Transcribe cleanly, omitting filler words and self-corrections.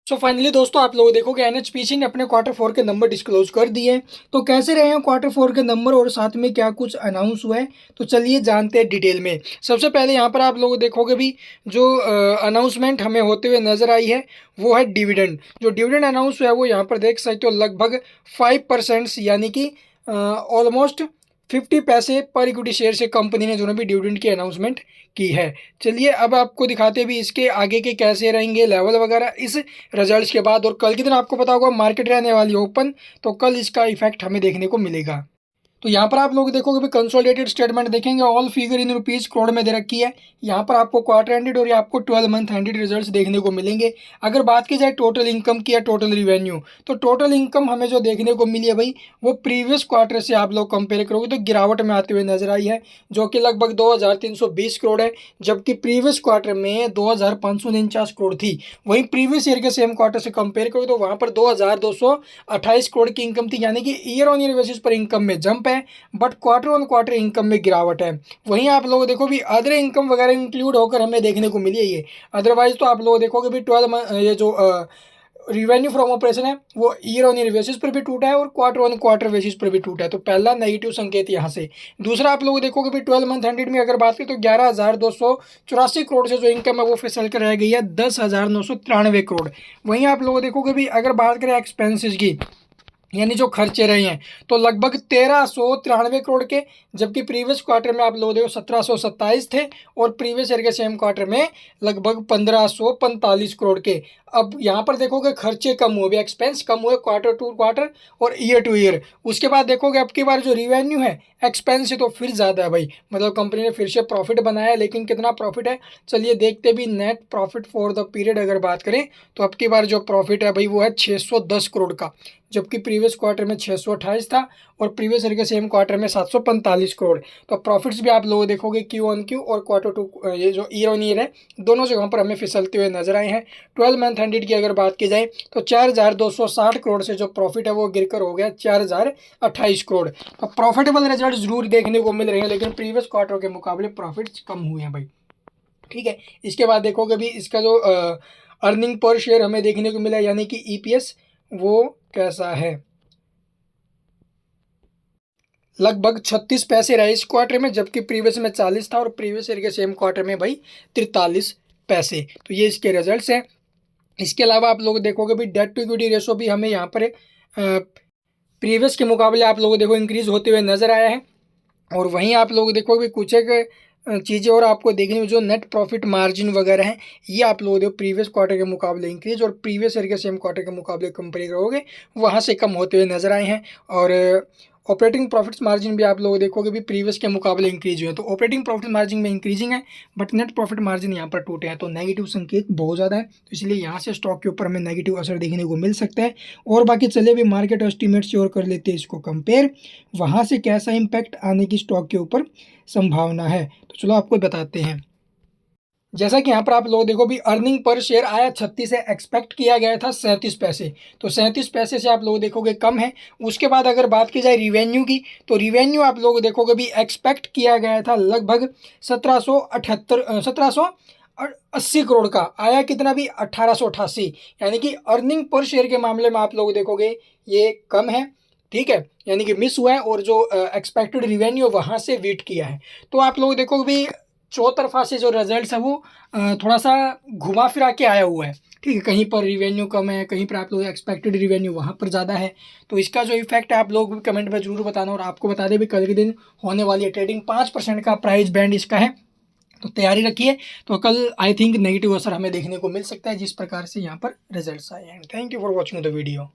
So finally दोस्तों आप लोग देखोगे एनएचपीसी ने अपने क्वार्टर फोर के नंबर डिस्क्लोज कर दिए हैं। तो कैसे रहे हैं क्वार्टर फोर के नंबर और साथ में क्या कुछ अनाउंस हुआ है, तो चलिए जानते हैं डिटेल में। सबसे पहले यहाँ पर आप लोग देखोगे भी जो अनाउंसमेंट हमें होते हुए नजर आई है वो है डिविडेंड। जो डिविडेंड अनाउंस हुआ है वो यहाँ पर देख सकते हो लगभग 5% यानी कि ऑलमोस्ट 50 पैसे पर इक्विटी शेयर से कंपनी ने जो भी डिविडेंड की अनाउंसमेंट की है। चलिए अब आपको दिखाते भी इसके आगे के कैसे रहेंगे लेवल वगैरह इस रिजल्ट्स के बाद। और कल के दिन आपको पता होगा मार्केट रहने वाली ओपन, तो कल इसका इफेक्ट हमें देखने को मिलेगा। तो यहाँ पर आप लोग देखोगे भी कंसोलिडेटेड स्टेटमेंट देखेंगे, all figure in rupees crore में दे रखी है। यहाँ पर आपको क्वार्टर एंडेड और आपको 12 मंथ एंडेड रिजल्ट्स देखने को मिलेंगे। अगर बात की जाए टोटल इनकम की या टोटल रिवेन्यू, तो टोटल इनकम हमें जो देखने को मिली है भाई वो प्रीवियस क्वार्टर से आप लोग कंपेयर करोगे तो गिरावट में आते हुए नजर आई है, जो कि लगभग 2320 करोड़ है। जबकि प्रीवियस क्वार्टर में 2549 करोड़ थी। वहीं प्रीवियस ईयर के सेम क्वार्टर से कंपेयर करोगे तो वहां पर 2228 करोड़ की इनकम थी, यानी कि ईयर ऑन ईयर बेसिस पर इनकम में जंप है, but quarter on quarter income में गिरावट है। वहीं आप लोग देखो भी अदर इनकम वगैरह इंक्लूड होकर हमें देखने को मिली है ये। अदरवाइज तो आप लोग देखोगे भी 12 ये जो रिवेन्यू फ्रॉम ऑपरेशन है वो ईयर ऑन ईयर बेसिस पर भी टूटा है और क्वार्टर ऑन क्वार्टर बेसिस पर भी टूटा है। तो पहला नेगेटिव संकेत यहाँ से। दूसरा आप लोग देखोगे भी 12 मंथ एंडेड में अगर बात करें तो 11,284 करोड़ से जो इनकम है वो फिसल कर रह गई है 10,993 करोड़। वहीं आप लोग देखोगे भी अगर बात करें एक्सपेंसेस की, यानी जो खर्चे रहे हैं, तो लगभग 1393 करोड़ के, जबकि प्रीवियस क्वार्टर में आप लोग देखो 1727 थे और प्रीवियस ईयर के सेम क्वार्टर में लगभग 1545 करोड़ के। अब यहाँ पर देखोगे खर्चे कम हुए, एक्सपेंस कम हुए क्वार्टर टू क्वार्टर और ईयर टू ईयर। उसके बाद देखोगे अब की बार जो रिवेन्यू है एक्सपेंस से तो फिर ज़्यादा है भाई, मतलब कंपनी ने फिर से प्रॉफिट बनाया है। लेकिन कितना प्रॉफिट है चलिए देखते भी। Net profit for the period अगर बात करें तो अब की बार जो प्रॉफिट है भाई वो है 610 करोड़ का, जबकि प्रीवियस क्वार्टर में 628 था और प्रीवियस ईयर के सेम क्वार्टर में 745 करोड़। तो प्रॉफिट्स भी आप लोग देखोगे क्यू ऑन क्यू और क्वार्टर टू ये जो ईयर ऑन ईयर है दोनों जगहों पर हमें फिसलते हुए नजर आए हैं। 12 मंथ एंडेड की अगर बात की जाए तो 4260 करोड़ से जो प्रॉफिट है वो गिरकर हो गया 4028 करोड़। तो प्रॉफिटेबल रिजल्ट जरूर देखने को मिल रहे हैं, लेकिन प्रीवियस क्वार्टर के मुकाबले प्रॉफिट्स कम हुए हैं भाई। ठीक है, इसके बाद देखोगे भी इसका जो अर्निंग पर शेयर हमें देखने को मिला यानी कि ईपीएस वो कैसा है। लगभग 36 पैसे रहे इस क्वार्टर में, जबकि प्रीवियस में 40 था और प्रीवियस ईयर के सेम क्वार्टर में भाई 43 पैसे। तो ये इसके रिजल्ट्स हैं। इसके अलावा आप लोग देखोगे भी डेट टू इक्विटी रेशो भी हमें यहाँ पर प्रीवियस के मुकाबले आप लोग देखो इंक्रीज होते हुए नजर आया है। और वहीं आप लोग देखोगे कुछ एक चीज़ें और आपको देखने में जो नेट प्रॉफिट मार्जिन वगैरह है ये आप लोग देखो प्रीवियस क्वार्टर के मुकाबले इंक्रीज और प्रीवियस ईयर के सेम क्वार्टर के मुकाबले कंपेयर करोगे वहाँ से कम होते हुए नजर आए हैं। और ऑपरेटिंग प्रॉफिट्स मार्जिन भी आप लोग देखोगे भी प्रीवियस के मुकाबले इंक्रीज हुए हैं। तो ऑपरेटिंग प्रॉफिट मार्जिन में इंक्रीजिंग है, बट नेट प्रॉफिट मार्जिन यहाँ पर टूटे हैं, तो नेगेटिव संकेत बहुत ज़्यादा है। तो इसलिए यहाँ से स्टॉक के ऊपर हमें नेगेटिव असर देखने को मिल सकता है। और बाकी चले भी मार्केट एस्टिमेट से और कर लेते हैं इसको कंपेयर, वहाँ से कैसा इम्पैक्ट आने की स्टॉक के ऊपर संभावना है। तो चलो आपको बताते हैं। जैसा कि यहाँ पर आप लोग देखो भी अर्निंग पर शेयर आया 36 है, एक्सपेक्ट किया गया था 37 पैसे, तो 37 पैसे से आप लोग देखोगे कम है। उसके बाद अगर बात की जाए रिवेन्यू की, तो रिवेन्यू आप लोग देखोगे भी एक्सपेक्ट किया गया था लगभग 1780 करोड़ का, आया कितना भी 1888, यानी कि अर्निंग पर शेयर के मामले में आप लोग देखोगे ये कम है। ठीक है, यानी कि मिस हुआ है और जो एक्सपेक्टेड रिवेन्यू वहाँ से बीट किया है। तो आप लोग देखोगे भी चौतरफा से जो रिजल्ट्स है वो थोड़ा सा घुमा फिरा के आया हुआ है। ठीक है, कहीं पर रिवेन्यू कम है, कहीं पर आप लोग एक्सपेक्टेड रिवेन्यू वहाँ पर ज़्यादा है। तो इसका जो इफेक्ट है आप लोग कमेंट में जरूर बताना। और आपको बता दें भी कल के दिन होने वाली है ट्रेडिंग, 5% का प्राइस बैंड इसका है, तो तैयारी रखिए। तो कल आई थिंक नेगेटिव असर हमें देखने को मिल सकता है जिस प्रकार से यहाँ पर रिजल्ट्स आए हैं। Thank you for watching the video.